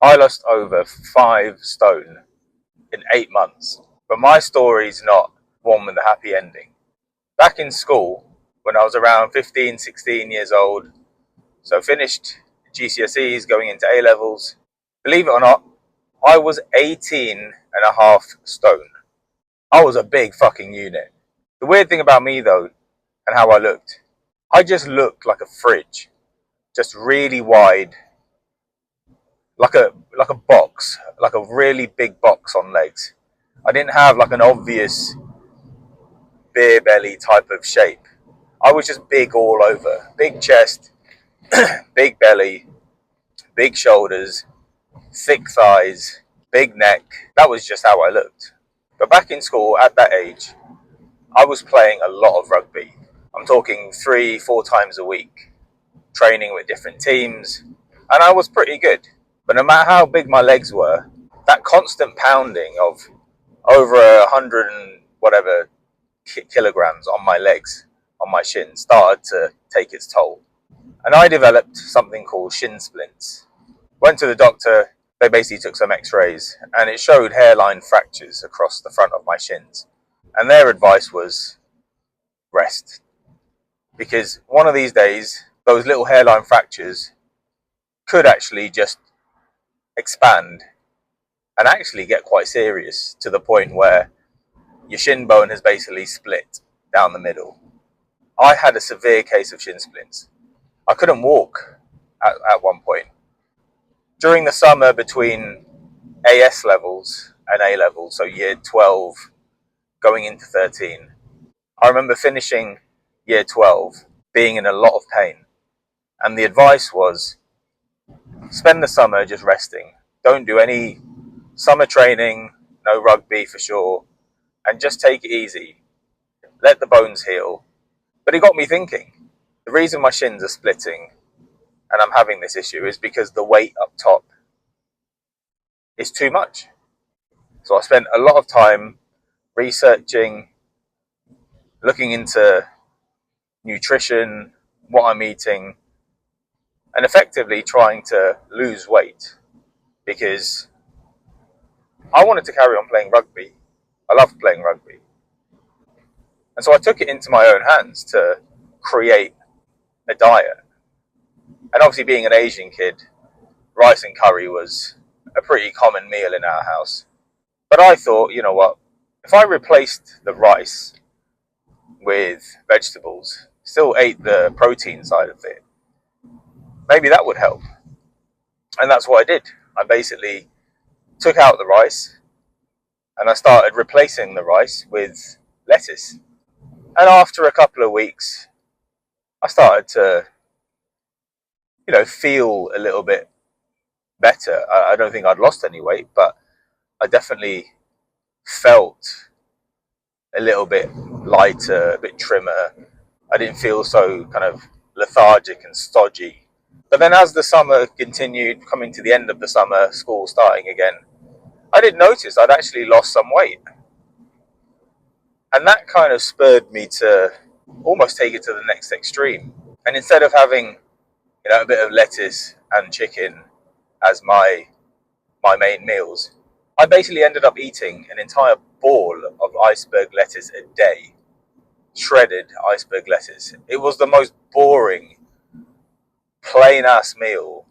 I lost over 5 stone in 8 months. But my story's not one with a happy ending. Back in school, when I was around 15, 16 years old, so finished GCSEs, going into A levels, believe it or not, I was 18 and a half stone. I was a big fucking unit. The weird thing about me though, and how I looked, I just looked like a fridge, just really wide, like a box, like a really big box on legs. I didn't have like an obvious beer belly type of shape. I was just big all over. Big chest, big belly, big shoulders, thick thighs, big neck. That was just how I looked. But back in school at that age, I was playing a lot of rugby. I'm talking 3, 4 times a week, training with different teams, and I was pretty good. But no matter how big my legs were, that constant pounding of over 100 and whatever kilograms on my legs, on my shins, started to take its toll. And I developed something called shin splints. Went to the doctor, they basically took some x-rays, and it showed hairline fractures across the front of my shins. And their advice was rest. Because one of these days, those little hairline fractures could actually just expand and actually get quite serious to the point where your shin bone has basically split down the middle. I had a severe case of shin splints. I couldn't walk at one point. During the summer between AS levels and A levels, so year 12 going into 13, I remember finishing year 12 being in a lot of pain. And the advice was spend the summer just resting. Don't do any summer training, no rugby for sure, and just take it easy. Let the bones heal. But it got me thinking. The reason my shins are splitting and I'm having this issue is because the weight up top is too much. So I spent a lot of time researching, looking into nutrition, what I'm eating, and effectively trying to lose weight because I wanted to carry on playing rugby. I loved playing rugby. And so I took it into my own hands to create a diet. And obviously, being an Asian kid, rice and curry was a pretty common meal in our house. But I thought, you know what? If I replaced the rice with vegetables, still ate the protein side of it, maybe that would help. And that's what I did. I basically took out the rice and I started replacing the rice with lettuce. And after a couple of weeks, I started to, feel a little bit better. I don't think I'd lost any weight, but I definitely felt a little bit lighter, a bit trimmer. I didn't feel so kind of lethargic and stodgy. But then as the summer continued, coming to the end of the summer, school starting again, I did notice I'd actually lost some weight. And that kind of spurred me to almost take it to the next extreme. And instead of having, a bit of lettuce and chicken as my main meals, I basically ended up eating an entire ball of iceberg lettuce a day. Shredded iceberg lettuce. It was the most boring, plain ass meal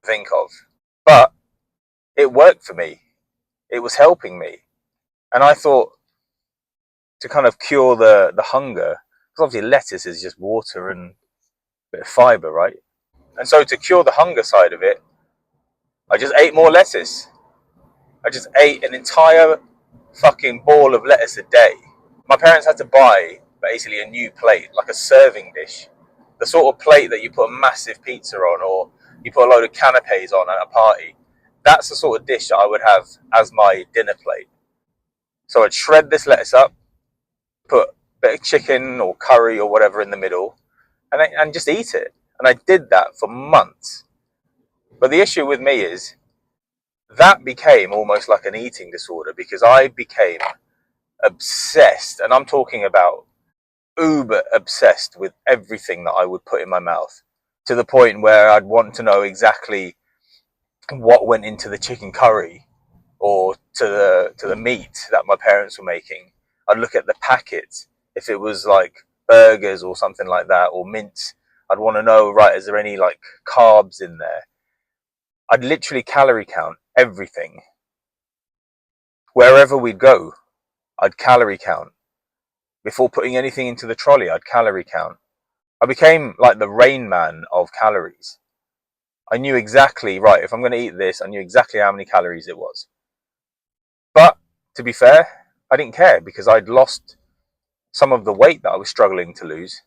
to think of. But it worked for me. It was helping me. And I thought to kind of cure the hunger, because obviously lettuce is just water and a bit of fiber, right? And so to cure the hunger side of it, I just ate more lettuce. I just ate an entire fucking ball of lettuce a day. My parents had to buy basically a new plate, like a serving dish. The sort of plate that you put a massive pizza on or you put a load of canapes on at a party. That's the sort of dish that I would have as my dinner plate. So I'd shred this lettuce up, put a bit of chicken or curry or whatever in the middle, and just eat it. And I did that for months. But the issue with me is that became almost like an eating disorder because I became obsessed, and I'm talking about uber obsessed with everything that I would put in my mouth, to the point where I'd want to know exactly what went into the chicken curry or to the meat that my parents were making. I'd look at the packets. If it was like burgers or something like that, or mince, I'd want to know, right, is there any like carbs in there? I'd literally calorie count everything. Wherever we'd go, I'd calorie count. Before putting anything into the trolley, I'd calorie count. I became like the Rain Man of calories. I knew exactly, right, if I'm going to eat this, I knew exactly how many calories it was. But to be fair, I didn't care because I'd lost some of the weight that I was struggling to lose.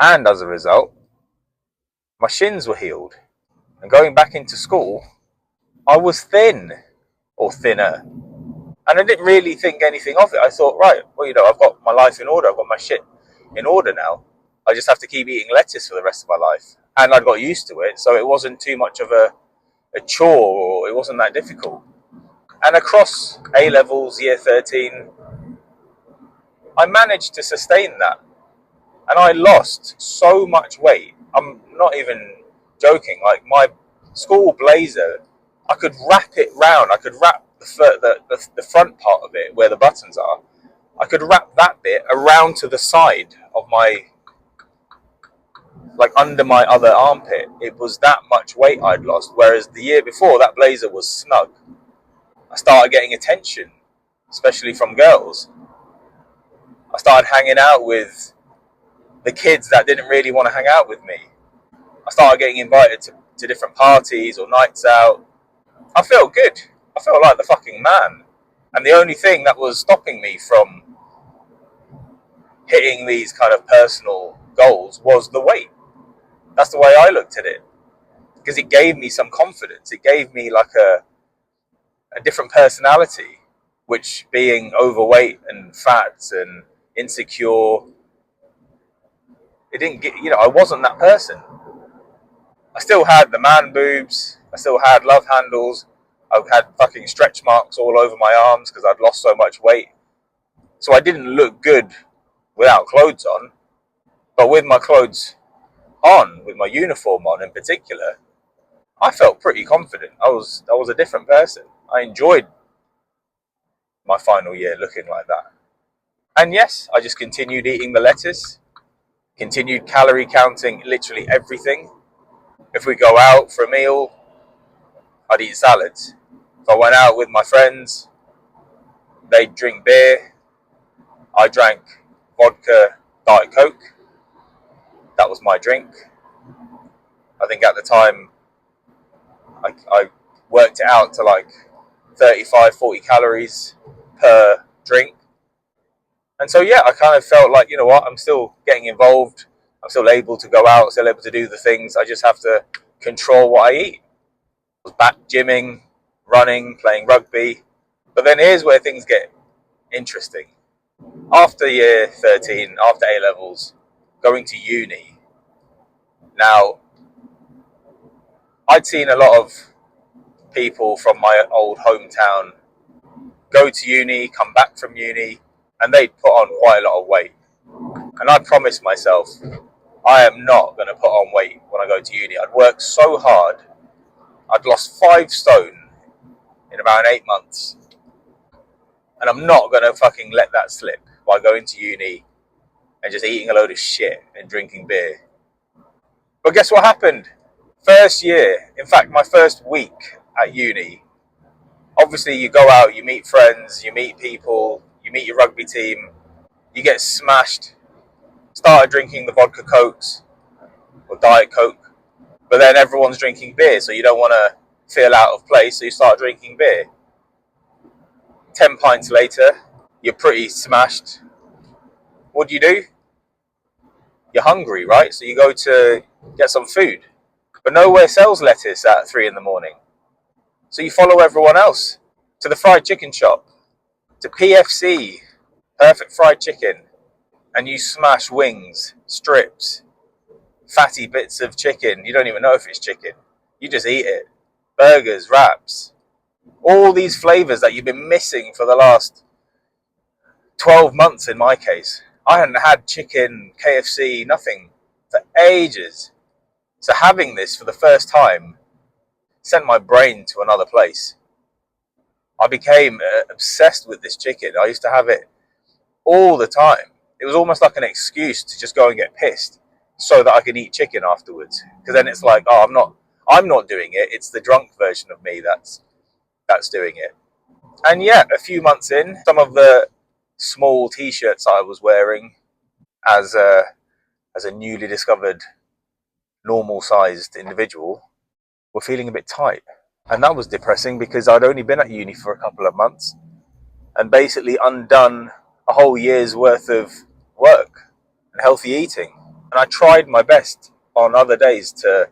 And as a result, my shins were healed. And going back into school, I was thin or thinner. And I didn't really think anything of it. I thought, right, well, I've got my life in order. I've got my shit in order now. I just have to keep eating lettuce for the rest of my life. And I'd got used to it. So it wasn't too much of a chore, or it wasn't that difficult. And across A levels, year 13, I managed to sustain that. And I lost so much weight. I'm not even joking. Like my school blazer, I could wrap it round. I could wrap the front part of it where the buttons are. I could wrap that bit around to the side of my, like under my other armpit. It was that much weight I'd lost. Whereas the year before, that blazer was snug. I started getting attention, especially from girls. I started hanging out with the kids that didn't really want to hang out with me. I started getting invited to different parties or nights out. I felt good. I felt like the fucking man. And the only thing that was stopping me from hitting these kind of personal goals was the weight. That's the way I looked at it. Because it gave me some confidence. It gave me like a different personality, which being overweight and fat and insecure, it didn't get, I wasn't that person. I still had the man boobs. I still had love handles. I had fucking stretch marks all over my arms because I'd lost so much weight. So I didn't look good without clothes on. But with my clothes on, with my uniform on in particular, I felt pretty confident. I was a different person. I enjoyed my final year looking like that. And yes, I just continued eating the lettuce, continued calorie counting literally everything. If we go out for a meal, I'd eat salads. If I went out with my friends, they'd drink beer. I drank vodka, Diet Coke. That was my drink. I think at the time, I worked it out to like 35, 40 calories per drink. And so, yeah, I kind of felt like, you know what, I'm still getting involved. I'm still able to go out, still able to do the things. I just have to control what I eat. I was back gymming, running, playing rugby. But then here's where things get interesting. After year 13, after A levels, going to uni. Now, I'd seen a lot of people from my old hometown go to uni, come back from uni, and they'd put on quite a lot of weight. And I promised myself, I am not going to put on weight when I go to uni. I'd worked so hard. I'd lost 5 stone in about 8 months. And I'm not going to fucking let that slip by going to uni and just eating a load of shit and drinking beer. But guess what happened? First year, in fact, my first week at uni, obviously you go out, you meet friends, you meet people, you meet your rugby team, you get smashed. Started drinking the vodka cokes or Diet Coke, but then everyone's drinking beer, so you don't want to feel out of place, so you start drinking beer. 10 pints later, you're pretty smashed. What do? You're hungry, right? So you go to get some food, but nowhere sells lettuce at 3 in the morning. So you follow everyone else to the fried chicken shop, to PFC, perfect fried chicken, and you smash wings, strips, fatty bits of chicken. You don't even know if it's chicken. You just eat it. Burgers, wraps, all these flavors that you've been missing for the last 12 months in my case. I hadn't had chicken, KFC, nothing for ages. So having this for the first time, sent my brain to another place. I became obsessed with this chicken. I used to have it all the time. It was almost like an excuse to just go and get pissed so that I could eat chicken afterwards. Because then it's like, oh, I'm not doing it. It's the drunk version of me that's doing it. And yeah, a few months in, some of the small t-shirts I was wearing as a newly discovered normal sized individual were feeling a bit tight. And that was depressing because I'd only been at uni for a couple of months and basically undone a whole year's worth of work and healthy eating. And I tried my best on other days to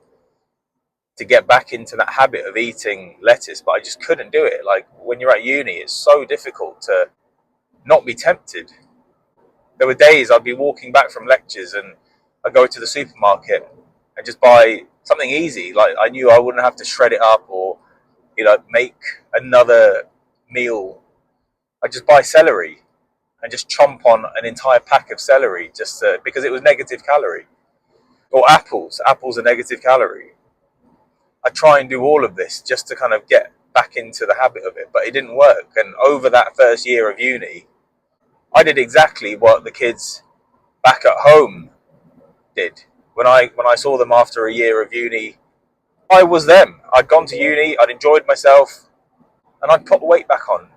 get back into that habit of eating lettuce, but I just couldn't do it. Like when you're at uni, it's so difficult to not be tempted. There were days I'd be walking back from lectures and I'd go to the supermarket and just buy something easy. Like I knew I wouldn't have to shred it up or, make another meal. I'd just buy celery and just chomp on an entire pack of celery because it was negative calorie. Or apples. Apples are negative calorie. I try and do all of this just to kind of get back into the habit of it, but it didn't work. And over that first year of uni, I did exactly what the kids back at home did. When I saw them after a year of uni, I was them. I'd gone to uni, I'd enjoyed myself, and I'd put the weight back on.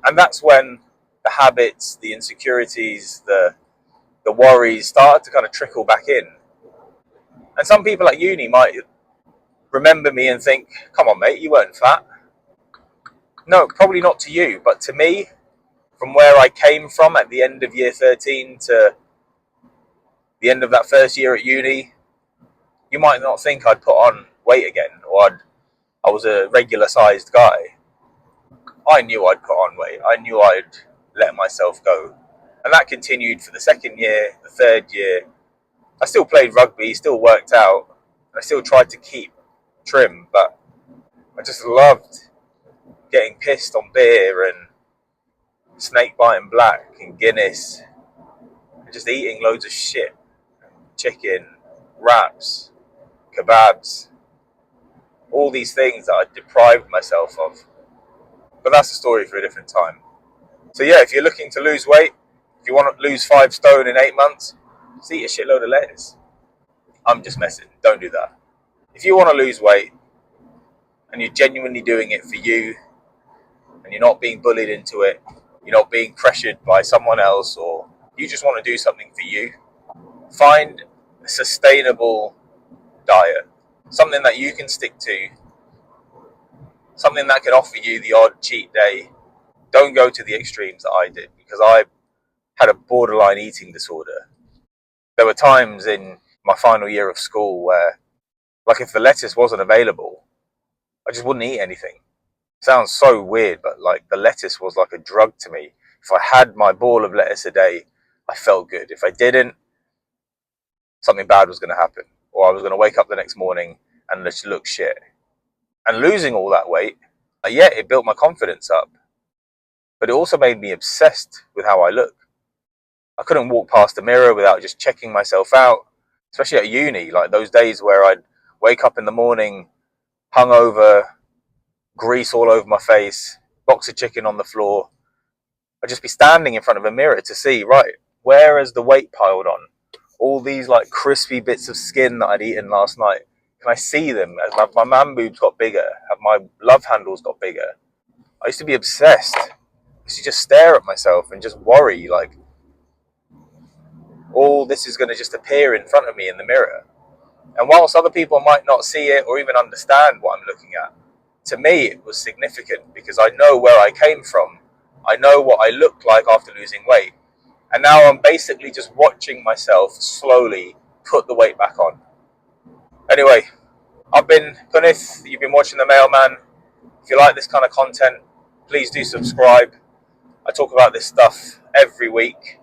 And that's when the habits, the insecurities, the worries started to kind of trickle back in. And some people at uni might remember me and think, come on, mate, you weren't fat. No, probably not to you, but to me, from where I came from at the end of year 13 to the end of that first year at uni, you might not think I'd put on weight again or I was a regular sized guy. I knew I'd put on weight. I knew I'd let myself go. And that continued for the second year, the third year. I still played rugby, still worked out. I still tried to keep trim, but I just loved getting pissed on beer and snake biting black and Guinness and just eating loads of shit. Chicken, wraps, kebabs, all these things that I deprived myself of. But that's a story for a different time. So yeah, if you're looking to lose weight, if you want to lose 5 stone in 8 months, just eat a shitload of lettuce. I'm just messing. Don't do that. If you want to lose weight and you're genuinely doing it for you and you're not being bullied into it, you're not being pressured by someone else, or you just want to do something for you, find a sustainable diet, something that you can stick to, something that can offer you the odd cheat day. Don't go to the extremes that I did, because I had a borderline eating disorder. There were times in my final year of school where, like, if the lettuce wasn't available, I just wouldn't eat anything. It sounds so weird, but like the lettuce was like a drug to me. If I had my ball of lettuce a day, I felt good. If I didn't, something bad was going to happen, or I was going to wake up the next morning and just look shit. And losing all that weight, yeah, it built my confidence up, but it also made me obsessed with how I look. I couldn't walk past the mirror without just checking myself out, especially at uni, like those days where I'd wake up in the morning, hungover, grease all over my face, box of chicken on the floor. I'd just be standing in front of a mirror to see, right, where has the weight piled on? All these like crispy bits of skin that I'd eaten last night, can I see them? As my man boobs got bigger, have my love handles got bigger? I used to be obsessed. I used to just stare at myself and just worry, like, all this is going to just appear in front of me in the mirror. And whilst other people might not see it or even understand what I'm looking at, to me it was significant because I know where I came from. I know what I looked like after losing weight. And now I'm basically just watching myself slowly put the weight back on. Anyway, I've been Punith, you've been watching The Mailman. If you like this kind of content, please do subscribe. I talk about this stuff every week.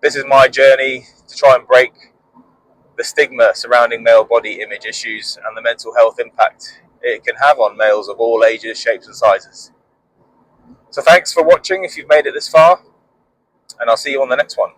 This is my journey to try and break the stigma surrounding male body image issues and the mental health impact it can have on males of all ages, shapes and sizes. So thanks for watching if you've made it this far, and I'll see you on the next one.